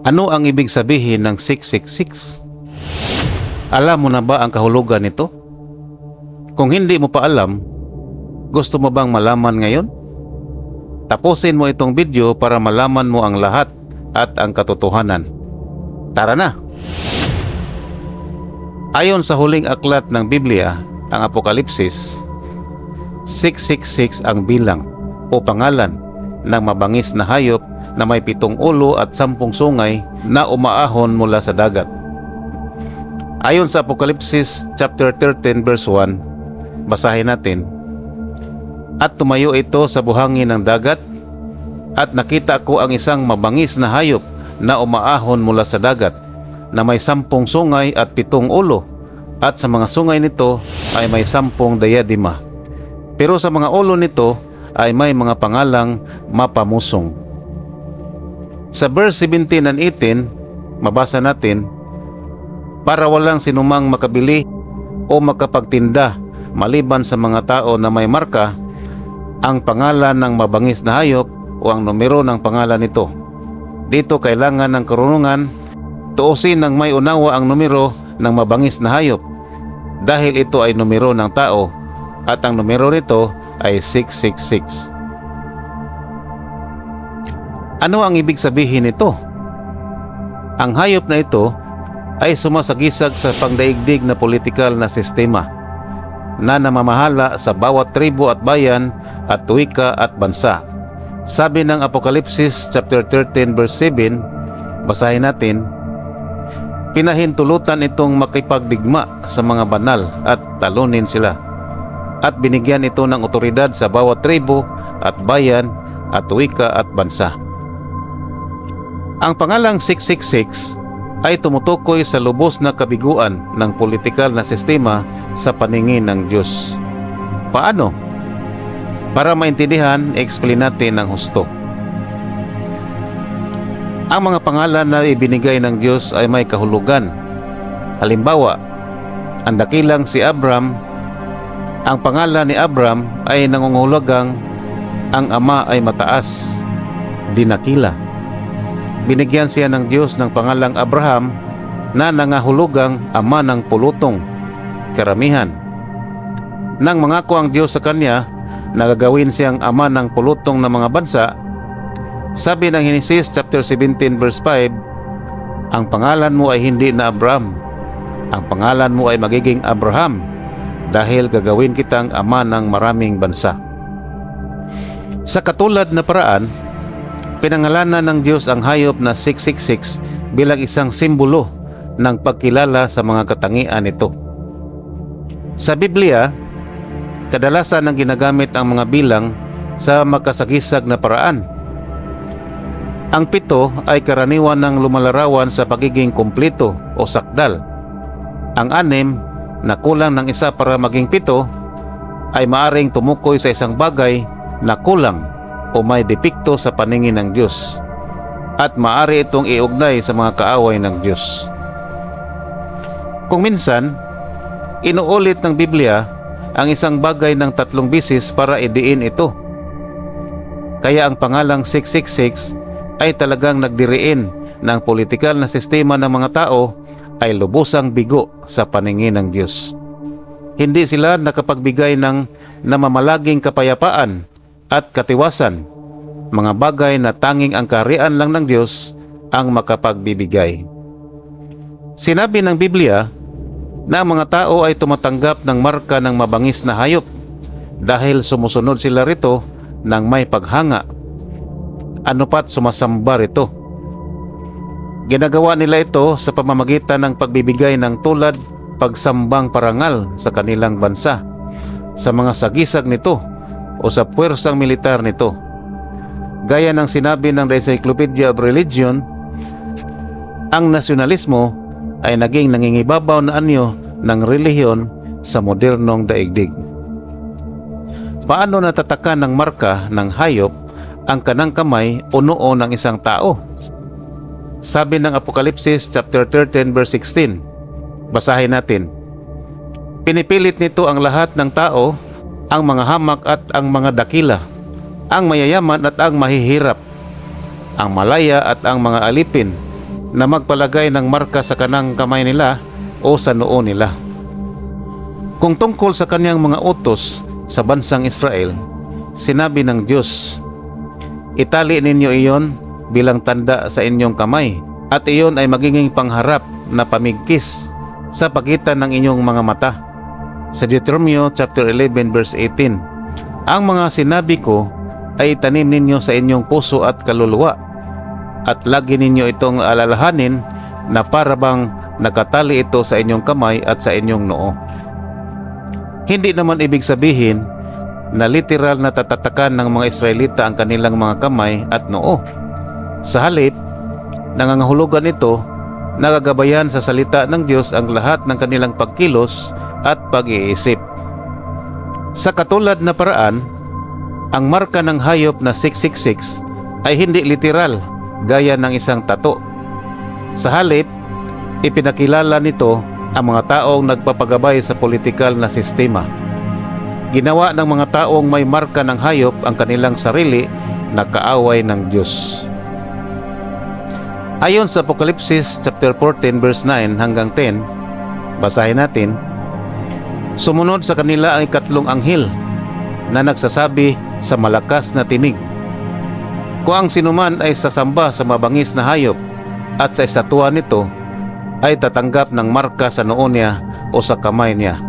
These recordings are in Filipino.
Ano ang ibig sabihin ng 666? Alam mo na ba ang kahulugan nito? Kung hindi mo pa alam, gusto mo bang malaman ngayon? Tapusin mo itong video para malaman mo ang lahat at ang katotohanan. Tara na! Ayon sa huling aklat ng Biblia, ang Apokalipsis, 666 ang bilang o pangalan ng mabangis na hayop na may 7 ulo at 10 sungay na umaahon mula sa dagat. Ayon sa Apokalipsis chapter 13 verse 1, basahin natin, "At tumayo ito sa buhangin ng dagat, at nakita ko ang isang mabangis na hayop na umaahon mula sa dagat, na may 10 sungay at 7 ulo, at sa mga sungay nito ay may 10 dayadima. Pero sa mga ulo nito ay may mga pangalang mapamusong." Sa verse 17 and 18, mabasa natin, "Para walang sinumang makabili o makapagtinda maliban sa mga tao na may marka, ang pangalan ng mabangis na hayop o ang numero ng pangalan nito. Dito kailangan ng karunungan, tuusin ng may unawa ang numero ng mabangis na hayop, dahil ito ay numero ng tao, at ang numero nito ay 666. Ano ang ibig sabihin nito? Ang hayop na ito ay sumasagisag sa pangdaigdig na politikal na sistema na namamahala sa bawat tribo at bayan at wika at bansa. Sabi ng Apokalipsis chapter 13 verse 7, basahin natin, "Pinahintulutan itong makipagdigma sa mga banal at talunin sila, at binigyan ito ng otoridad sa bawat tribo at bayan at wika at bansa." Ang pangalang 666 ay tumutukoy sa lubos na kabiguan ng politikal na sistema sa paningin ng Diyos. Paano? Para maintindihan, explain natin ng husto. Ang mga pangalan na ibinigay ng Diyos ay may kahulugan. Halimbawa, ang dakilang si Abram, ang pangalan ni Abram ay nangungulagang ang ama ay mataas, dinakila. Binigyan siya ng Diyos ng pangalang Abraham na nangahulugang ama ng pulutong, karamihan. Nang mangako ang Diyos sa kanya na gagawin siyang ama ng pulutong ng mga bansa, sabi ng Genesis chapter 17 verse 5, "Ang pangalan mo ay hindi na Abram, ang pangalan mo ay magiging Abraham, dahil gagawin kitang ama ng maraming bansa." Sa katulad na paraan, pinangalanan ng Diyos ang hayop na 666 bilang isang simbolo ng pagkilala sa mga katangian nito. Sa Biblia, kadalasan ang ginagamit ang mga bilang sa makasagisag na paraan. Ang 7 ay karaniwan ng lumalarawan sa pagiging kumpleto o sakdal. Ang 6 na kulang ng isa para maging 7 ay maaring tumukoy sa isang bagay na kulang o may depekto sa paningin ng Diyos, at maaari itong iugnay sa mga kaaway ng Diyos. Kung minsan, inuulit ng Biblia ang isang bagay ng 3 bisis para idiin ito. Kaya ang pangalang 666 ay talagang nagdiriin ng politikal na sistema ng mga tao ay lubusang bigo sa paningin ng Diyos. Hindi sila nakapagbigay ng namamalaging kapayapaan at katiwasan, mga bagay na tanging ang kaharian lang ng Diyos ang makapagbibigay. Sinabi ng Biblia na ang mga tao ay tumatanggap ng marka ng mabangis na hayop dahil sumusunod sila rito ng may paghanga. Ano pat sumasamba rito. Ginagawa nila ito sa pamamagitan ng pagbibigay ng tulad, pagsambang parangal sa kanilang bansa, sa mga sagisag nito o sa puwersang militar nito. Gaya ng sinabi ng Encyclopedia of Religion, ang nasyonalismo ay naging nangingibabaw na anyo ng relihiyon sa modernong daigdig. Paano natatakan ng marka ng hayop ang kanang kamay o noo ng isang tao? Sabi ng Apokalipsis chapter 13 verse 16, basahin natin, "Pinipilit nito ang lahat ng tao, ang mga hamak at ang mga dakila, ang mayayaman at ang mahihirap, ang malaya at ang mga alipin, na magpalagay ng marka sa kanang kamay nila o sa noo nila. Kung tungkol sa kanyang mga utos sa bansang Israel, sinabi ng Diyos, "Itali ninyo iyon bilang tanda sa inyong kamay, at iyon ay magiging pangharap na pamigkis sa pagitan ng inyong mga mata." Sa Deuteronomio chapter 11 verse 18, "Ang mga sinabi ko ay itanim ninyo sa inyong puso at kaluluwa, at lagi ninyo itong alalahanin na para bang nakatali ito sa inyong kamay at sa inyong noo." Hindi naman ibig sabihin na literal na tatatakan ng mga Israelita ang kanilang mga kamay at noo. Sa halip, nangangahulugan ito na gagabayan sa salita ng Diyos ang lahat ng kanilang pagkilos at pag-iisip. Sa katulad na paraan, ang marka ng hayop na 666 ay hindi literal gaya ng isang tato. Sa halip, ipinakilala nito ang mga taong nagpapagabay sa politikal na sistema. Ginawa ng mga taong may marka ng hayop ang kanilang sarili na kaaway ng Diyos. Ayon sa Apokalipsis chapter 14 verse 9 hanggang 10, basahin natin, "Sumunod sa kanila ang ikatlong anghel na nagsasabi sa malakas na tinig, kung ang sinuman ay sasamba sa mabangis na hayop at sa estatwa nito, ay tatanggap ng marka sa noo niya o sa kamay niya.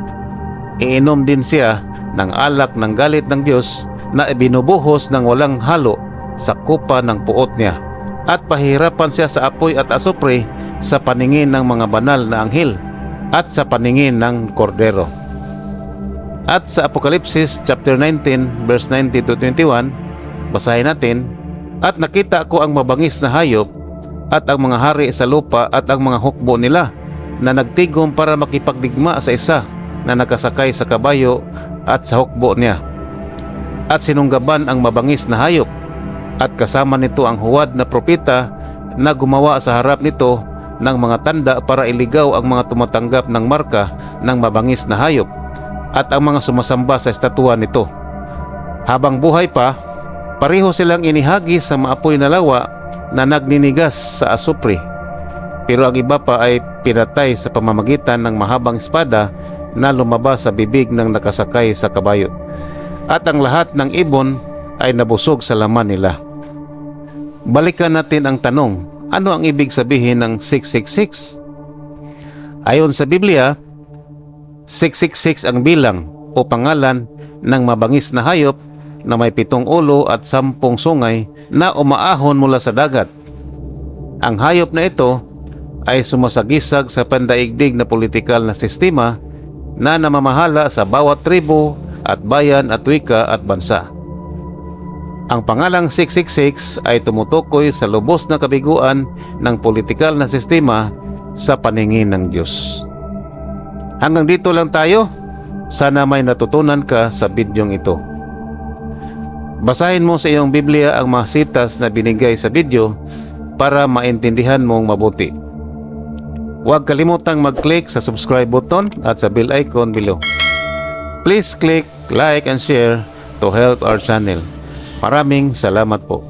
Iinom din siya ng alak ng galit ng Diyos na ibinubuhos ng walang halo sa kupa ng puot niya, at pahihirapan siya sa apoy at asupre sa paningin ng mga banal na anghel at sa paningin ng kordero." At sa Apokalipsis chapter 19 verse 90 to 21, basahin natin, "At nakita ko ang mabangis na hayop at ang mga hari sa lupa at ang mga hukbo nila na nagtigom para makipagdigma sa isa na nakasakay sa kabayo at sa hukbo niya. At sinunggaban ang mabangis na hayop, at kasama nito ang huwad na propeta na gumawa sa harap nito ng mga tanda para iligaw ang mga tumatanggap ng marka ng mabangis na hayop at ang mga sumasamba sa estatwa nito. Habang buhay pa, pareho silang inihagis sa maapoy na lawa na nagninigas sa asupre, pero ang iba pa ay pinatay sa pamamagitan ng mahabang espada na lumabas sa bibig ng nakasakay sa kabayo, at ang lahat ng ibon ay nabusog sa laman nila." Balikan natin ang tanong, ano ang ibig sabihin ng 666? Ayon sa Biblia, 666 ang bilang o pangalan ng mabangis na hayop na may 7 ulo at 10 sungay na umaahon mula sa dagat. Ang hayop na ito ay sumasagisag sa pandaigdig na politikal na sistema na namamahala sa bawat tribo at bayan at wika at bansa. Ang pangalang 666 ay tumutukoy sa lubos na kabiguan ng politikal na sistema sa paningin ng Diyos. Hanggang dito lang tayo. Sana may natutunan ka sa bidyong ito. Basahin mo sa iyong Biblia ang mga sitas na binigay sa video para maintindihan mong mabuti. Huwag kalimutang mag-click sa subscribe button at sa bell icon below. Please click like and share to help our channel. Maraming salamat po.